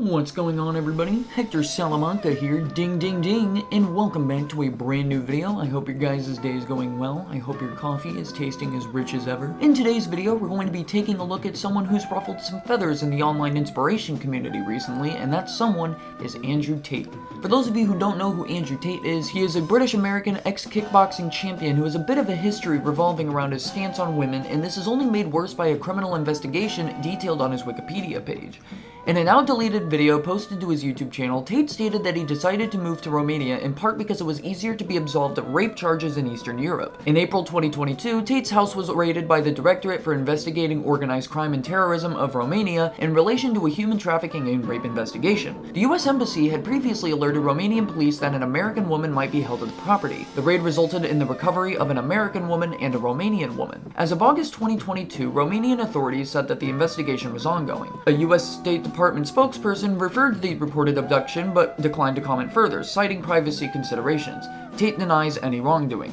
What's going on, everybody? Hector Salamanca here, ding ding ding, and welcome back to a brand new video. I hope your guys' day is going well. I hope your coffee is tasting as rich as ever. In today's video, we're going to be taking a look at someone who's ruffled some feathers in the online inspiration community recently, and that someone is Andrew Tate. For those of you who don't know who Andrew Tate is, he is a British-American ex-kickboxing champion who has a bit of a history revolving around his stance on women, and this is only made worse by a criminal investigation detailed on his Wikipedia page. In a now-deleted video posted to his YouTube channel, Tate stated that he decided to move to Romania in part because it was easier to be absolved of rape charges in Eastern Europe. In April 2022, Tate's house was raided by the Directorate for Investigating Organized Crime and Terrorism of Romania in relation to a human trafficking and rape investigation. The US Embassy had previously alerted Romanian police that an American woman might be held at the property. The raid resulted in the recovery of an American woman and a Romanian woman. As of August 2022, Romanian authorities said that the investigation was ongoing. A US State Department spokesperson referred to the reported abduction but declined to comment further, citing privacy considerations. Tate denies any wrongdoing.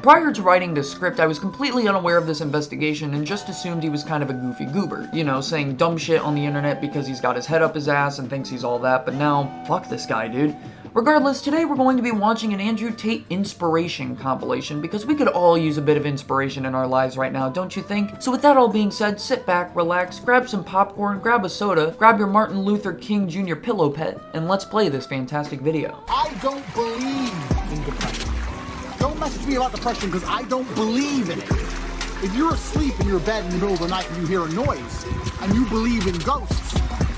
Prior to writing this script, I was completely unaware of this investigation and just assumed he was kind of a goofy goober, you know, saying dumb shit on the internet because he's got his head up his ass and thinks he's all that, but now, fuck this guy, dude. Regardless, today we're going to be watching an Andrew Tate inspiration compilation because we could all use a bit of inspiration in our lives right now, don't you think? So with that all being said, sit back, relax, grab some popcorn, grab a soda, grab your Martin Luther King Jr. pillow pet, and let's play this fantastic video. I don't believe in depression. Don't message me about depression because I don't believe in it. If you're asleep in your bed in the middle of the night and you hear a noise and you believe in ghosts,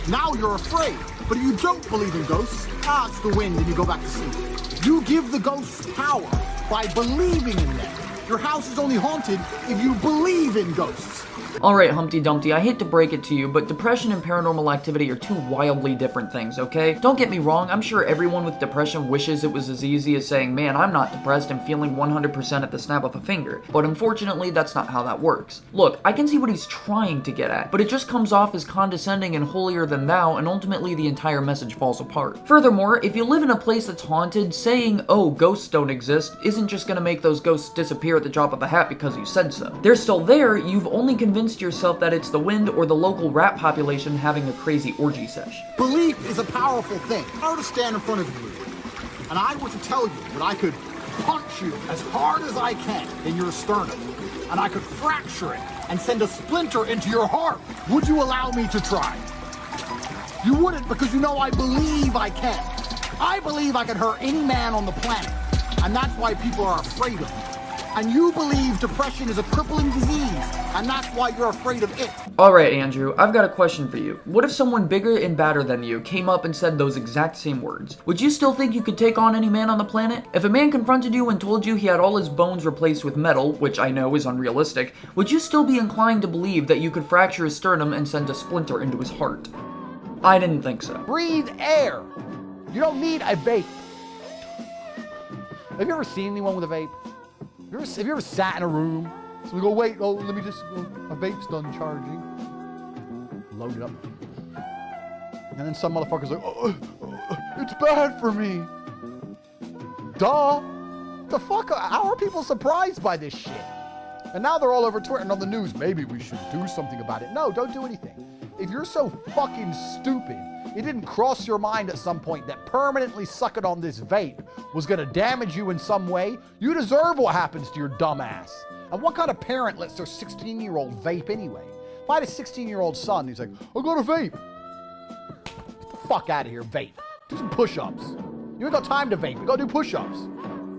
now you're afraid. But if you don't believe in ghosts, it's the wind and you go back to sleep. You give the ghosts power by believing in them. Your house is only haunted if you believe in ghosts. Alright, Humpty Dumpty, I hate to break it to you, but depression and paranormal activity are two wildly different things, okay? Don't get me wrong, I'm sure everyone with depression wishes it was as easy as saying, man, I'm not depressed and feeling 100% at the snap of a finger. But unfortunately, that's not how that works. Look, I can see what he's trying to get at, but it just comes off as condescending and holier than thou, and ultimately the entire message falls apart. Furthermore, if you live in a place that's haunted, saying, oh, ghosts don't exist, isn't just gonna make those ghosts disappear at the drop of a hat because you said so. They're still there, you've only convinced yourself that it's the wind or the local rat population having a crazy orgy sesh. Belief is a powerful thing. If I were to stand in front of you and I were to tell you that I could punch you as hard as I can in your sternum and I could fracture it and send a splinter into your heart, would you allow me to try? You wouldn't, because you know I believe I can. I believe I can hurt any man on the planet, and that's why people are afraid of me. And you believe depression is a crippling disease, and that's why you're afraid of it. Alright, Andrew, I've got a question for you. What if someone bigger and badder than you came up and said those exact same words? Would you still think you could take on any man on the planet? If a man confronted you and told you he had all his bones replaced with metal, which I know is unrealistic, would you still be inclined to believe that you could fracture his sternum and send a splinter into his heart? I didn't think so. Breathe air. You don't need a vape. Have you ever seen anyone with a vape? Have you ever sat in a room? So we go, wait, oh, let me just, my vape's done charging. Load it up. And then some motherfucker's like, it's bad for me. Duh. The fuck, how are people surprised by this shit? And now they're all over Twitter and on the news. Maybe we should do something about it. No, don't do anything. If you're so fucking stupid, it didn't cross your mind at some point that permanently sucking on this vape was gonna damage you in some way, you deserve what happens to your dumb ass. And what kind of parent lets their 16-year-old vape anyway? If I had a 16-year-old son, he's like, I got a vape. Get the fuck out of here, vape. Do some push-ups. You ain't got time to vape, you gotta do push-ups.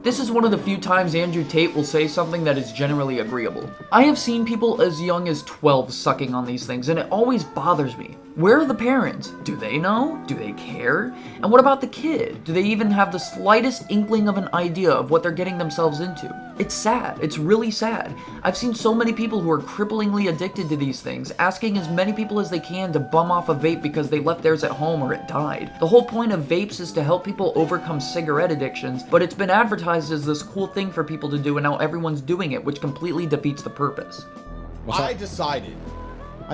This is one of the few times Andrew Tate will say something that is generally agreeable. I have seen people as young as 12 sucking on these things, and it always bothers me. Where are the parents? Do they know? Do they care? And what about the kid? Do they even have the slightest inkling of an idea of what they're getting themselves into? It's sad. It's really sad. I've seen so many people who are cripplingly addicted to these things, asking as many people as they can to bum off a vape because they left theirs at home or it died. The whole point of vapes is to help people overcome cigarette addictions, but it's been advertised as this cool thing for people to do, and now everyone's doing it, which completely defeats the purpose. I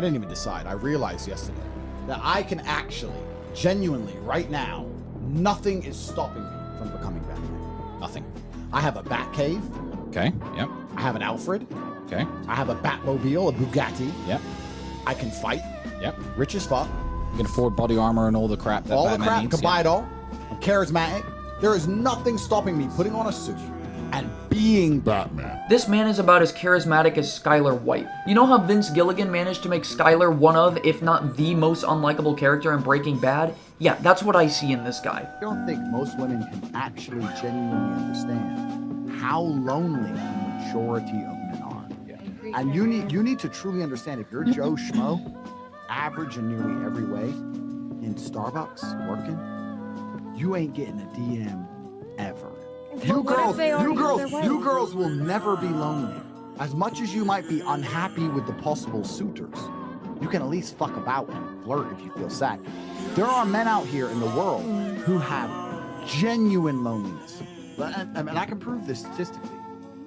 didn't even decide, I realized yesterday that I can actually, genuinely, right now, nothing is stopping me from becoming Batman. Nothing. I have a Batcave. Okay, yep. I have an Alfred. Okay. I have a Batmobile, a Bugatti. Yep. I can fight. Yep. Rich as fuck. You can afford body armor and all the crap that All the Batman crap, needs. can buy it all. I'm charismatic. There is nothing stopping me putting on a suit and being Batman. This man is about as charismatic as Skylar White. You know how Vince Gilligan managed to make Skylar one of, if not the most unlikable character in Breaking Bad? Yeah, that's what I see in this guy. I don't think most women can actually genuinely understand how lonely the majority of men are. Yeah. And you need to truly understand, if you're Joe Schmo, average in nearly every way, in Starbucks working, you ain't getting a DM ever. You girls will never be lonely. As much as you might be unhappy with the possible suitors, you can at least fuck about and flirt if you feel sad. There are men out here in the world who have genuine loneliness. And I can prove this statistically.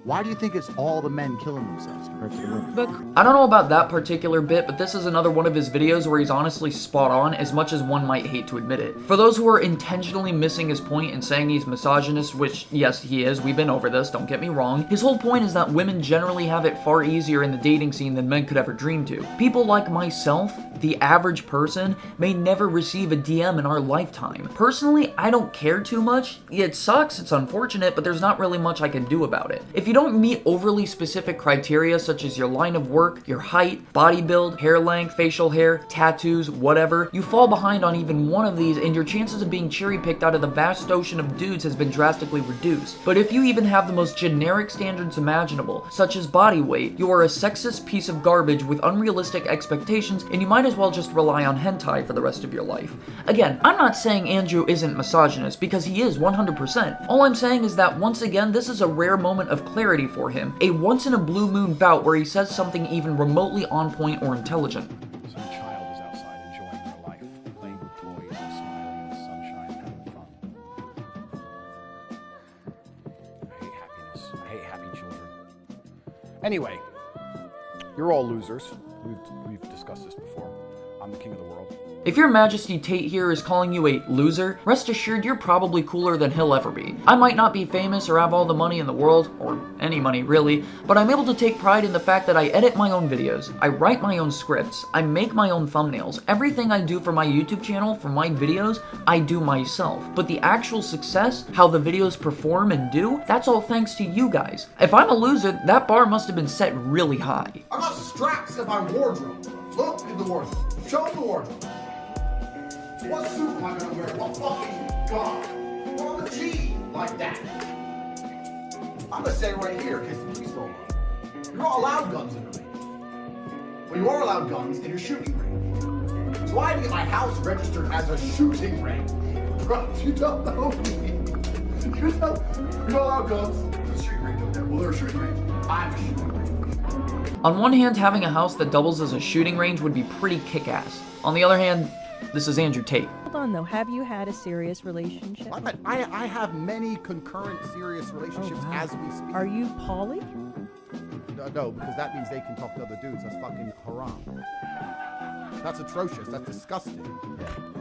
Why do you think it's all the men killing themselves compared to the women? I don't know about that particular bit, but this is another one of his videos where he's honestly spot on, as much as one might hate to admit it. For those who are intentionally missing his point and saying he's misogynist, which, yes, he is, we've been over this, don't get me wrong, his whole point is that women generally have it far easier in the dating scene than men could ever dream to. People like myself, the average person, may never receive a DM in our lifetime. Personally, I don't care too much. It sucks, it's unfortunate, but there's not really much I can do about it. If you don't meet overly specific criteria such as your line of work, your height, body build, hair length, facial hair, tattoos, whatever, you fall behind on even one of these and your chances of being cherry-picked out of the vast ocean of dudes has been drastically reduced. But if you even have the most generic standards imaginable, such as body weight, you are a sexist piece of garbage with unrealistic expectations, and you might as well just rely on hentai for the rest of your life. Again, I'm not saying Andrew isn't misogynist, because he is 100%. All I'm saying is that once again, this is a rare moment of clarity for him, a once in a blue moon bout where he says something even remotely on point or intelligent. Some child is outside enjoying their life, playing with toys and smiling in the sunshine, having fun. I hate happiness. I hate happy children. Anyway, you're all losers. We've discussed this before. I'm the king of the world. If your Majesty Tate here is calling you a loser, rest assured you're probably cooler than he'll ever be. I might not be famous or have all the money in the world, or any money really, but I'm able to take pride in the fact that I edit my own videos, I write my own scripts, I make my own thumbnails. Everything I do for my YouTube channel, for my videos, I do myself. But the actual success, how the videos perform and do, that's all thanks to you guys. If I'm a loser, that bar must have been set really high. I got straps in my wardrobe. Look in the wardrobe. Show the wardrobe. What suit am I gonna wear? What fucking god? What on the G like that? I'm gonna say right here, because the police don't know. You're not allowed guns in the range. Well, you are allowed guns in your shooting range. So I had to get my house registered as a shooting range. Bro, you don't know me. You're not allowed guns. There's a shooting range up there. Well, there's a shooting range. I'm a shooting range. On one hand, having a house that doubles as a shooting range would be pretty kick-ass. On the other hand, this is Andrew Tate. Hold on though, have you had a serious relationship? I have many concurrent serious relationships as we speak. Are you poly? No, because that means they can talk to other dudes. That's fucking haram. That's atrocious. That's disgusting.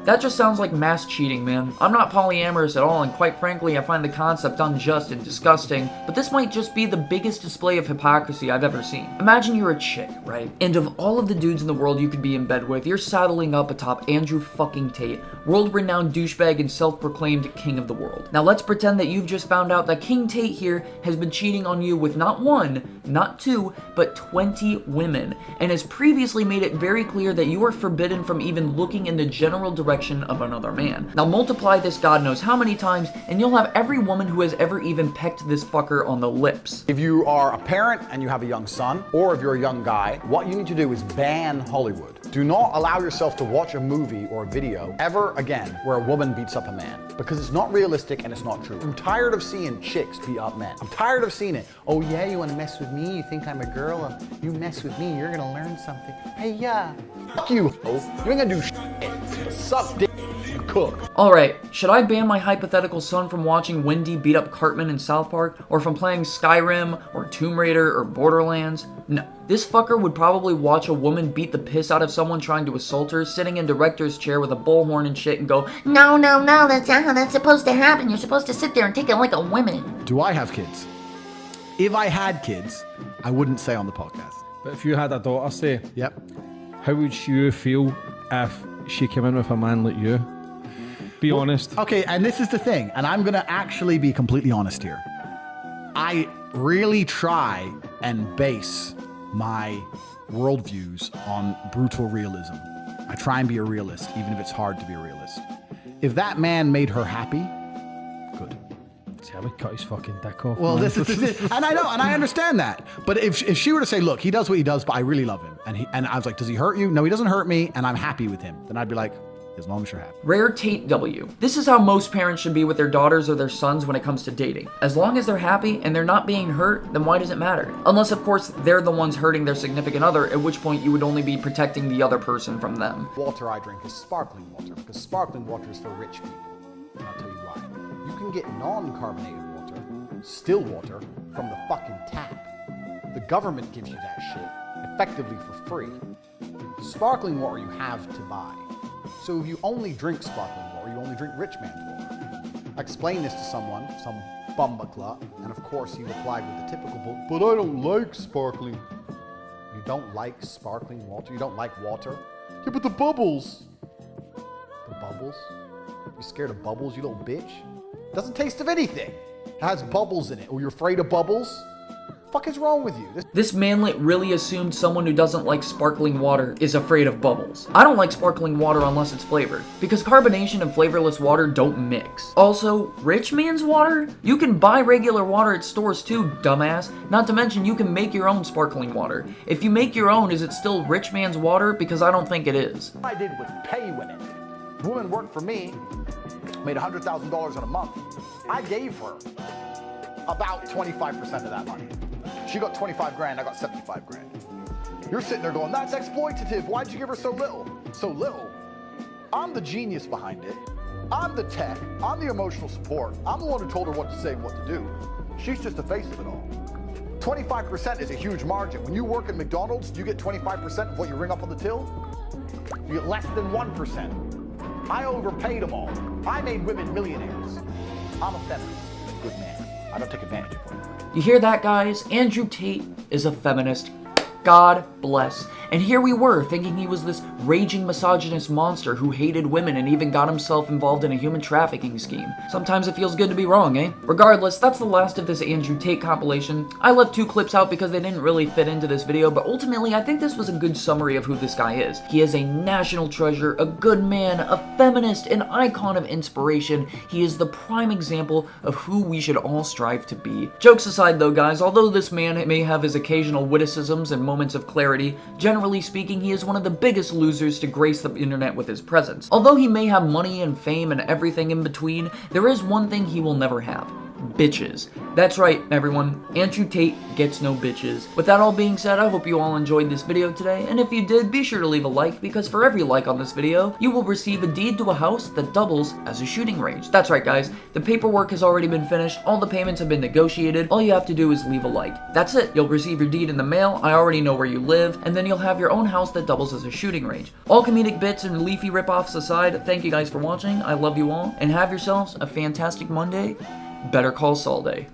That just sounds like mass cheating, man. I'm not polyamorous at all, and quite frankly, I find the concept unjust and disgusting, but this might just be the biggest display of hypocrisy I've ever seen. Imagine you're a chick, right? And of all of the dudes in the world you could be in bed with, you're saddling up atop Andrew fucking Tate, world-renowned douchebag and self-proclaimed king of the world. Now let's pretend that you've just found out that King Tate here has been cheating on you with not one, not two, but 20 women, and has previously made it very clear that you are forbidden from even looking in the general direction of another man. Now multiply this God knows how many times, and you'll have every woman who has ever even pecked this fucker on the lips. If you are a parent and you have a young son, or if you're a young guy, what you need to do is ban Hollywood. Do not allow yourself to watch a movie or a video ever again where a woman beats up a man, because it's not realistic and it's not true. I'm tired of seeing chicks beat up men. I'm tired of seeing it. Oh yeah, you want to mess with me? You think I'm a girl? And you mess with me, you're gonna learn something. Hey, yeah. Fuck you, ho. You ain't gonna do shit. Suck dick and cook. Alright, should I ban my hypothetical son from watching Wendy beat up Cartman in South Park, or from playing Skyrim, or Tomb Raider, or Borderlands? No. This fucker would probably watch a woman beat the piss out of someone trying to assault her, sitting in director's chair with a bullhorn and shit, and go, "No, that's not how that's supposed to happen. You're supposed to sit there and take it like a woman." Do I have kids? If I had kids, I wouldn't say on the podcast. But if you had a daughter, say, Yep. how would you feel if she came in with a man like you? Be honest. Okay, and this is the thing, and I'm gonna actually be completely honest here. I really try and base my worldviews on brutal realism. I try and be a realist, even if it's hard to be a realist. If that man made her happy, good. See, I would cut his fucking dick off. Well, man. this is and I know, and I understand that. But if she were to say, look, he does what he does, but I really love him, and I was like, does he hurt you? No, he doesn't hurt me, and I'm happy with him. Then I'd be like, as long as you're happy. Rare Tate W. This is how most parents should be with their daughters or their sons when it comes to dating. As long as they're happy and they're not being hurt, then why does it matter? Unless, of course, they're the ones hurting their significant other, at which point you would only be protecting the other person from them. Water I drink is sparkling water because sparkling water is for rich people. And I'll tell you why. You can get non-carbonated water, still water, from the fucking tap. The government gives you that shit effectively for free. Sparkling water you have to buy. So if you only drink sparkling water, you only drink rich man's water. I explained this to someone, some bumbacla, and of course he replied with the typical, but I don't like sparkling. You don't like sparkling water? You don't like water? Yeah, but the bubbles. The bubbles? You scared of bubbles, you little bitch? Doesn't taste of anything. It has bubbles in it. Oh, you're afraid of bubbles? The fuck is wrong with you? This manlet really assumed someone who doesn't like sparkling water is afraid of bubbles. I don't like sparkling water unless it's flavored, because carbonation and flavorless water don't mix. Also, rich man's water? You can buy regular water at stores too, dumbass. Not to mention you can make your own sparkling water. If you make your own, is it still rich man's water? Because I don't think it is. What I did was pay women. Woman worked for me, made $100,000 in a month. I gave her about 25% of that money. She got 25 grand, I got 75 grand. You're sitting there going, that's exploitative. Why'd you give her so little? So little? I'm the genius behind it. I'm the tech. I'm the emotional support. I'm the one who told her what to say and what to do. She's just the face of it all. 25% is a huge margin. When you work at McDonald's, you get 25% of what you ring up on the till. You get less than 1%. I overpaid them all. I made women millionaires. I'm a feminist, a good man. I don't take advantage of women. You hear that, guys? Andrew Tate is a feminist. God bless. And here we were, thinking he was this raging misogynist monster who hated women and even got himself involved in a human trafficking scheme. Sometimes it feels good to be wrong, eh? Regardless, that's the last of this Andrew Tate compilation. I left 2 clips out because they didn't really fit into this video, but ultimately I think this was a good summary of who this guy is. He is a national treasure, a good man, a feminist, an icon of inspiration. He is the prime example of who we should all strive to be. Jokes aside though, guys, although this man may have his occasional witticisms and moments of clarity, generally speaking, he is one of the biggest losers to grace the internet with his presence. Although he may have money and fame and everything in between, there is one thing he will never have. Bitches. That's right, everyone. Andrew Tate gets no bitches. With that all being said, I hope you all enjoyed this video today, and if you did, be sure to leave a like, because for every like on this video, you will receive a deed to a house that doubles as a shooting range. That's right, guys. The paperwork has already been finished, all the payments have been negotiated, all you have to do is leave a like. That's it. You'll receive your deed in the mail, I already know where you live, and then you'll have your own house that doubles as a shooting range. All comedic bits and leafy ripoffs aside, thank you guys for watching, I love you all, and have yourselves a fantastic Monday. Better Call Saul Day.